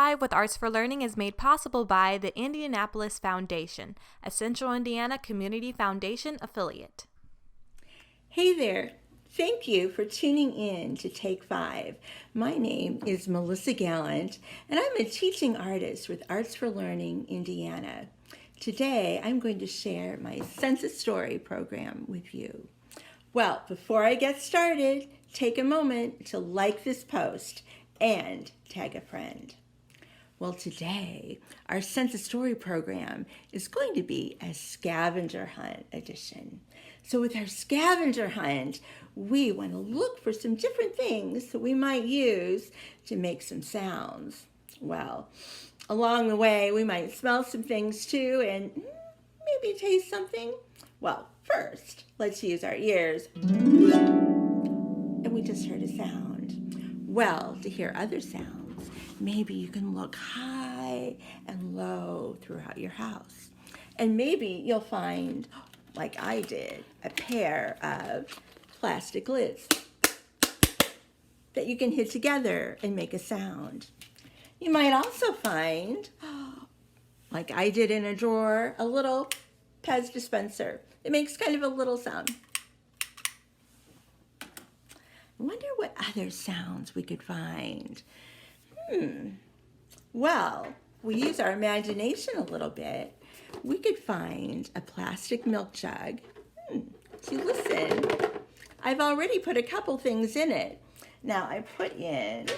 5 with Arts for Learning is made possible by the Indianapolis Foundation, a Central Indiana Community Foundation affiliate. Hey there. Thank you for tuning in to Take 5. My name is Melissa Gallant, and I'm a teaching artist with Arts for Learning Indiana. Today, I'm going to share my Sense a Story program with you. Well, before I get started, take a moment to like this post and tag a friend. Well, today, our Sense a Story program is going to be a scavenger hunt edition. So with our scavenger hunt, we want to look for some different things that we might use to make some sounds. Well, along the way, we might smell some things too and maybe taste something. Well, first, let's use our ears. And we just heard a sound. Well, to hear other sounds, maybe you can look high and low throughout your house. And maybe you'll find, like I did, a pair of plastic lids that you can hit together and make a sound. You might also find, like I did in a drawer, a little Pez dispenser. It makes kind of a little sound. I wonder what other sounds we could find. Well, we use our imagination a little bit. We could find a plastic milk jug. See, listen, I've already put a couple things in it. Now I put in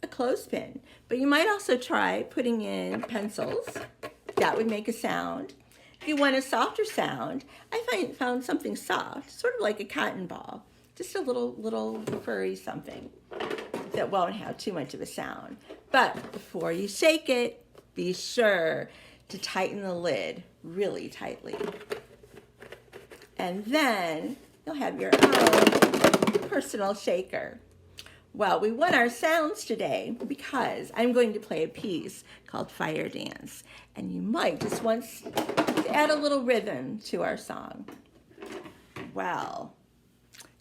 a clothespin, but you might also try putting in pencils. That would make a sound. If you want a softer sound, I found something soft, sort of like a cotton ball, just a little furry something that won't have too much of a sound. But before you shake it, be sure to tighten the lid really tightly. And then you'll have your own personal shaker. Well, we want our sounds today because I'm going to play a piece called Fire Dance. And you might just want to add a little rhythm to our song. Well,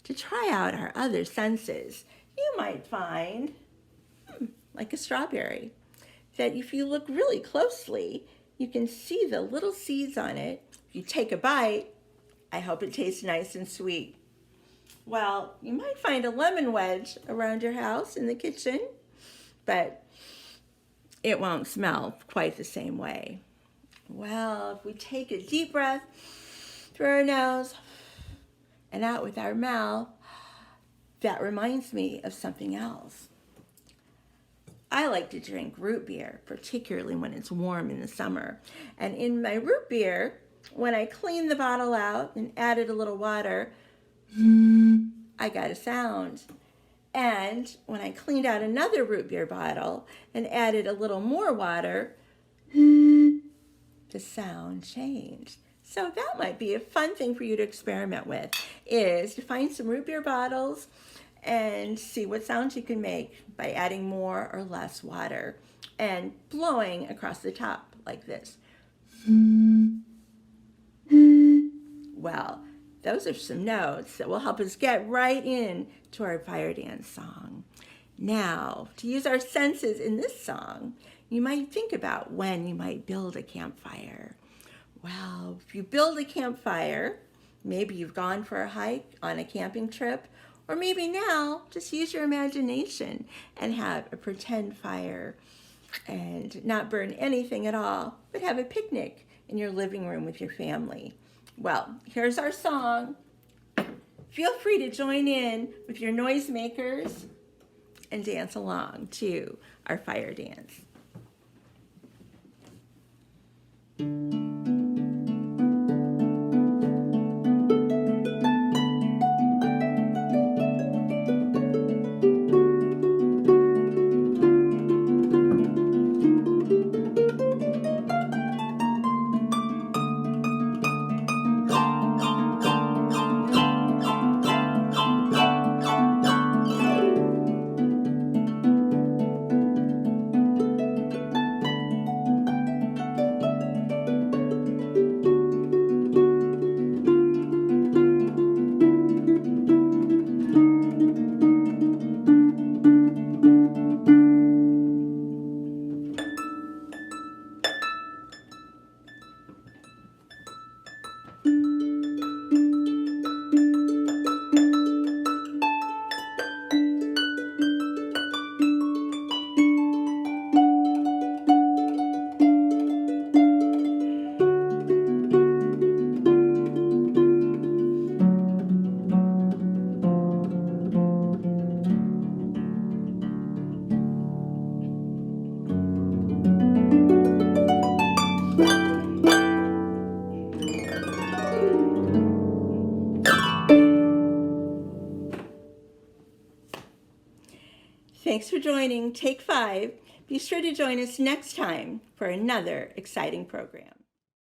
to try out our other senses, you might find, like a strawberry, that if you look really closely, you can see the little seeds on it. If you take a bite, I hope it tastes nice and sweet. Well, you might find a lemon wedge around your house in the kitchen, but it won't smell quite the same way. Well, if we take a deep breath through our nose and out with our mouth, that reminds me of something else. I like to drink root beer, particularly when it's warm in the summer. And in my root beer, when I cleaned the bottle out and added a little water, I got a sound. And when I cleaned out another root beer bottle and added a little more water, the sound changed. So that might be a fun thing for you to experiment with, is to find some root beer bottles and see what sounds you can make by adding more or less water and blowing across the top like this. Well, those are some notes that will help us get right in to our fire dance song. Now, to use our senses in this song, you might think about when you might build a campfire. Well, if you build a campfire, maybe you've gone for a hike on a camping trip, or maybe now just use your imagination and have a pretend fire and not burn anything at all, but have a picnic in your living room with your family. Well, here's our song. Feel free to join in with your noisemakers and dance along to our fire dance. Thanks for joining Take 5. Be sure to join us next time for another exciting program.